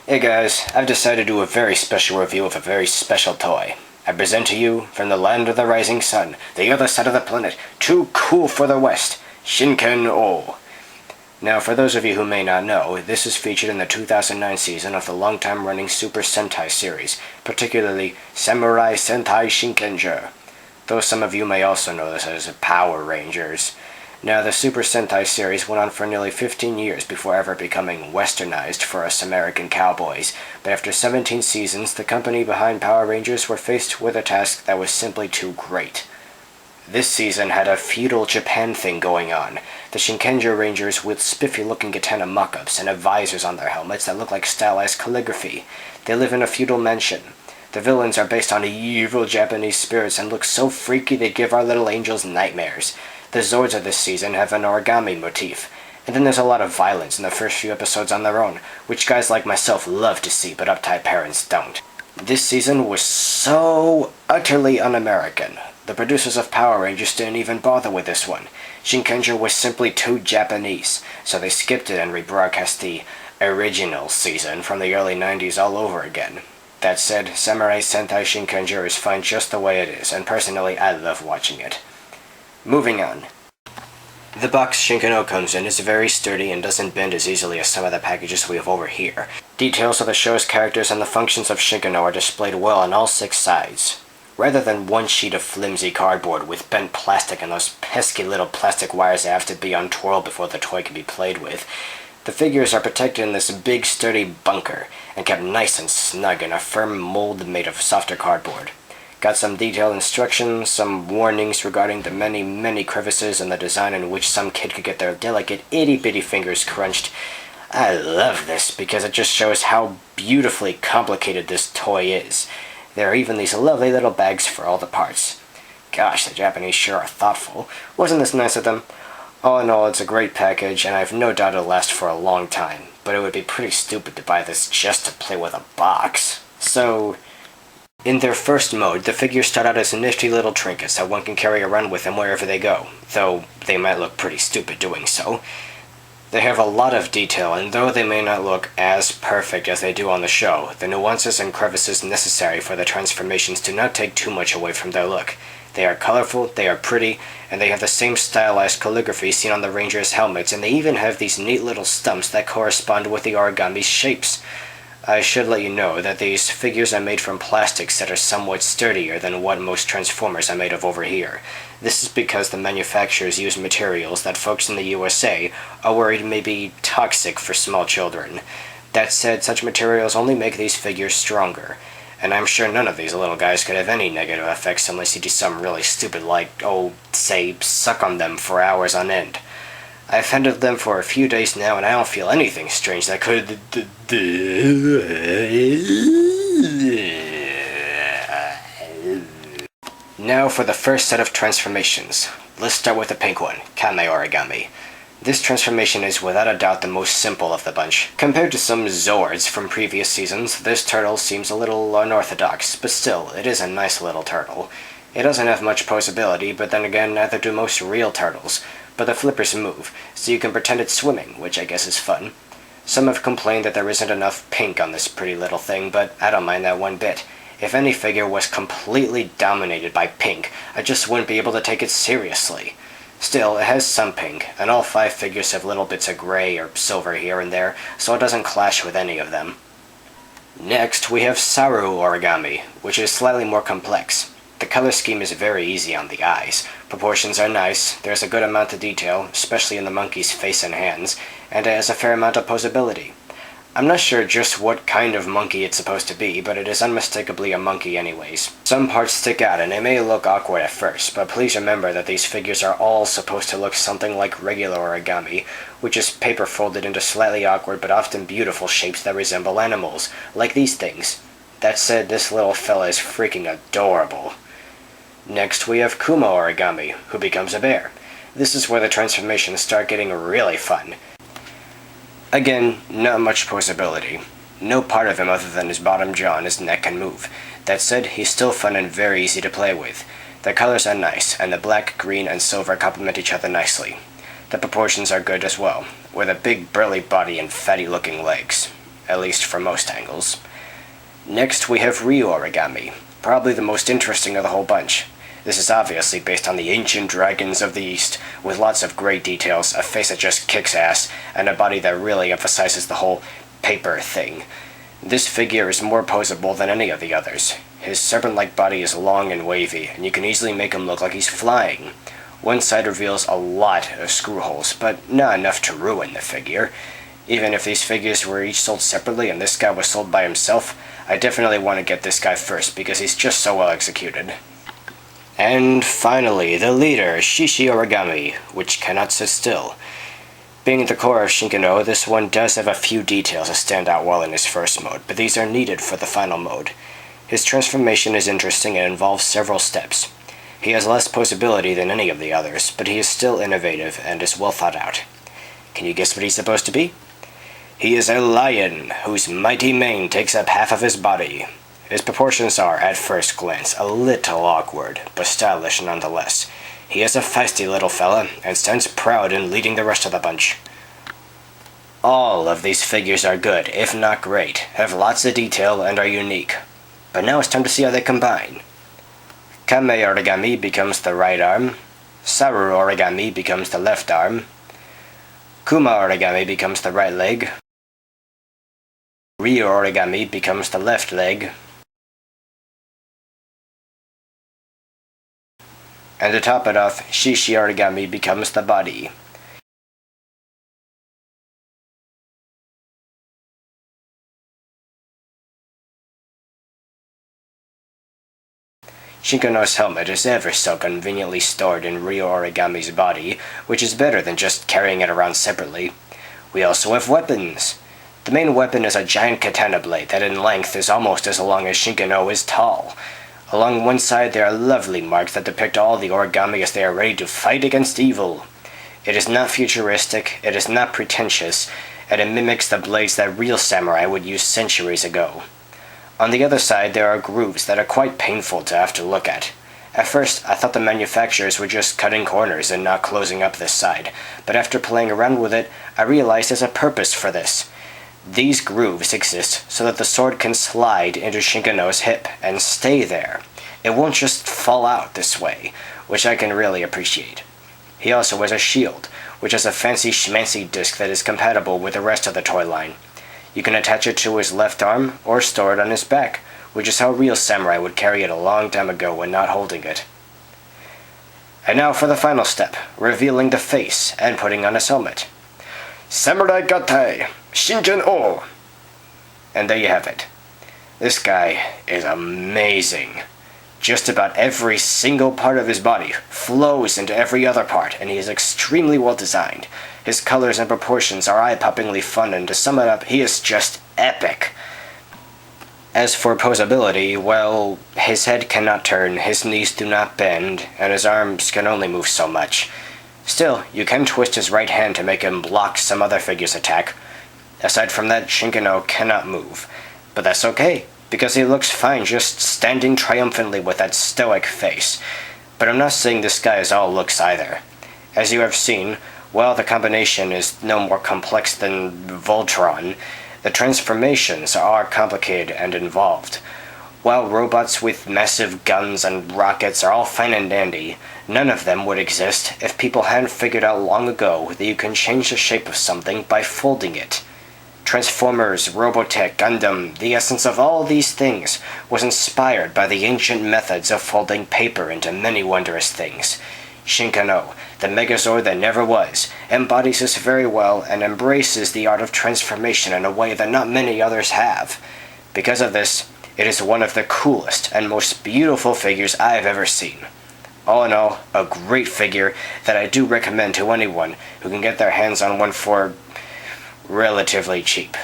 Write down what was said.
Hey guys, I've decided to do a very special review of a very special toy. I present to you, from the land of the rising sun, the other side of the planet, too cool for the west, Shinken Oh. Now, for those of you who may not know, this is featured in the 2009 season of the long-time running Super Sentai series, particularly Samurai Sentai Shinkenger, though some of you may also know this as Power Rangers. Now, the Super Sentai series went on for nearly 15 years before ever becoming westernized for us American cowboys, but after 17 seasons, the company behind Power Rangers were faced with a task that was simply too great. This season had a feudal Japan thing going on. The Shinkenger Rangers with spiffy-looking katana mock-ups and have visors on their helmets that look like stylized calligraphy. They live in a feudal mansion. The villains are based on evil Japanese spirits and look so freaky they give our little angels nightmares. The Zords of this season have an origami motif, and then there's a lot of violence in the first few episodes on their own, which guys like myself love to see, but uptight parents don't. This season was so utterly un-American. The producers of Power Rangers didn't even bother with this one. Shinkenger was simply too Japanese, so they skipped it and rebroadcast the original season from the early 90s all over again. That said, Samurai Sentai Shinkenger is fine just the way it is, and personally I love watching it. Moving on. The box Shinken Oh comes in is very sturdy and doesn't bend as easily as some of the packages we have over here. Details of the show's characters and the functions of Shinken Oh are displayed well on all 6 sides. Rather than one sheet of flimsy cardboard with bent plastic and those pesky little plastic wires that have to be untwirled before the toy can be played with, the figures are protected in this big sturdy bunker and kept nice and snug in a firm mold made of softer cardboard. Got some detailed instructions, some warnings regarding the many crevices in the design in which some kid could get their delicate itty-bitty fingers crunched. I love this because it just shows how beautifully complicated this toy is. There are even these lovely little bags for all the parts. Gosh, the Japanese sure are thoughtful. Wasn't this nice of them? All in all, it's a great package, and I have no doubt it'll last for a long time, but it would be pretty stupid to buy this just to play with a box. So, in their first mode, the figures start out as nifty little trinkets that one can carry around with them wherever they go, though they might look pretty stupid doing so. They have a lot of detail, and though they may not look as perfect as they do on the show, the nuances and crevices necessary for the transformations do not take too much away from their look. They are colorful, they are pretty, and they have the same stylized calligraphy seen on the Rangers' helmets, and they even have these neat little stumps that correspond with the origami's shapes. I should let you know that these figures are made from plastics that are somewhat sturdier than what most Transformers are made of over here. This is because the manufacturers use materials that folks in the USA are worried may be toxic for small children. That said, such materials only make these figures stronger, and I'm sure none of these little guys could have any negative effects unless you do something really stupid like, say, suck on them for hours on end. I've handled them for a few days now, and I don't feel anything strange that could... Now for the first set of transformations. Let's start with the pink one, Kame Origami. This transformation is without a doubt the most simple of the bunch. Compared to some Zords from previous seasons, this turtle seems a little unorthodox, but still, it is a nice little turtle. It doesn't have much posability, but then again, neither do most real turtles. But the flippers move, so you can pretend it's swimming, which I guess is fun. Some have complained that there isn't enough pink on this pretty little thing, but I don't mind that one bit. If any figure was completely dominated by pink, I just wouldn't be able to take it seriously. Still, it has some pink, and all 5 figures have little bits of gray or silver here and there, so it doesn't clash with any of them. Next, we have Saru Origami, which is slightly more complex. The color scheme is very easy on the eyes, proportions are nice, there's a good amount of detail, especially in the monkey's face and hands, and it has a fair amount of posability. I'm not sure just what kind of monkey it's supposed to be, but it is unmistakably a monkey anyways. Some parts stick out and they may look awkward at first, but please remember that these figures are all supposed to look something like regular origami, which is paper folded into slightly awkward but often beautiful shapes that resemble animals, like these things. That said, this little fella is freaking adorable. Next we have Kuma Origami, who becomes a bear. This is where the transformations start getting really fun. Again, not much posability. No part of him other than his bottom jaw and his neck can move. That said, he's still fun and very easy to play with. The colors are nice, and the black, green, and silver complement each other nicely. The proportions are good as well, with a big burly body and fatty looking legs. at least from most angles. Next, we have Ryu origami, probably the most interesting of the whole bunch. This is obviously based on the ancient dragons of the East, with lots of great details, a face that just kicks ass, and a body that really emphasizes the whole paper thing. This figure is more posable than any of the others. His serpent-like body is long and wavy, and you can easily make him look like he's flying. One side reveals a lot of screw holes, but not enough to ruin the figure. Even if these figures were each sold separately and this guy was sold by himself, I definitely want to get this guy first because he's just so well executed. And finally, the leader, Shishi Origami, which cannot sit still. Being at the core of Shinken Oh, this one does have a few details that stand out well in his first mode, but these are needed for the final mode. His transformation is interesting and involves several steps. He has less posability than any of the others, but he is still innovative and is well thought out. Can you guess what he's supposed to be? He is a lion, whose mighty mane takes up half of his body. His proportions are, at first glance, a little awkward, but stylish nonetheless. He is a feisty little fella, and stands proud in leading the rest of the bunch. All of these figures are good, if not great, have lots of detail, and are unique. But now it's time to see how they combine. Kame origami becomes the right arm, Saru origami becomes the left arm, Kuma origami becomes the right leg, Ryu origami becomes the left leg, and to top it off, Shishi origami becomes the body. Shinken Oh's helmet is ever so conveniently stored in Ryu origami's body, which is better than just carrying it around separately. We also have weapons. The main weapon is a giant katana blade that in length is almost as long as Shinken Oh is tall. Along one side there are lovely marks that depict all the origami as they are ready to fight against evil. It is not futuristic, it is not pretentious, and it mimics the blades that real samurai would use centuries ago. On the other side there are grooves that are quite painful to have to look at. At first I thought the manufacturers were just cutting corners and not closing up this side, but after playing around with it I realized there's a purpose for this. These grooves exist so that the sword can slide into Shinken Oh's hip and stay there. It won't just fall out this way, which I can really appreciate. He also has a shield, which has a fancy schmancy disc that is compatible with the rest of the toy line. You can attach it to his left arm or store it on his back, which is how real samurai would carry it a long time ago when not holding it. And now for the final step, revealing the face and putting on his helmet. Samurai Gatai, Shinken Oh! And there you have it. This guy is amazing. Just about every single part of his body flows into every other part, and he is extremely well designed. His colors and proportions are eye-poppingly fun, and to sum it up, he is just epic. As for posability, well, his head cannot turn, his knees do not bend, and his arms can only move so much. Still, you can twist his right hand to make him block some other figure's attack. Aside from that, Shinken Oh cannot move. But that's okay, because he looks fine just standing triumphantly with that stoic face. But I'm not saying this guy is all looks either. As you have seen, while the combination is no more complex than Voltron, the transformations are complicated and involved. While robots with massive guns and rockets are all fine and dandy, none of them would exist if people hadn't figured out long ago that you can change the shape of something by folding it. Transformers, Robotech, Gundam, the essence of all these things was inspired by the ancient methods of folding paper into many wondrous things. Shinken Oh, the Megazord that never was, embodies this very well and embraces the art of transformation in a way that not many others have. Because of this, it is one of the coolest and most beautiful figures I have ever seen. All in all, a great figure that I do recommend to anyone who can get their hands on one for relatively cheap.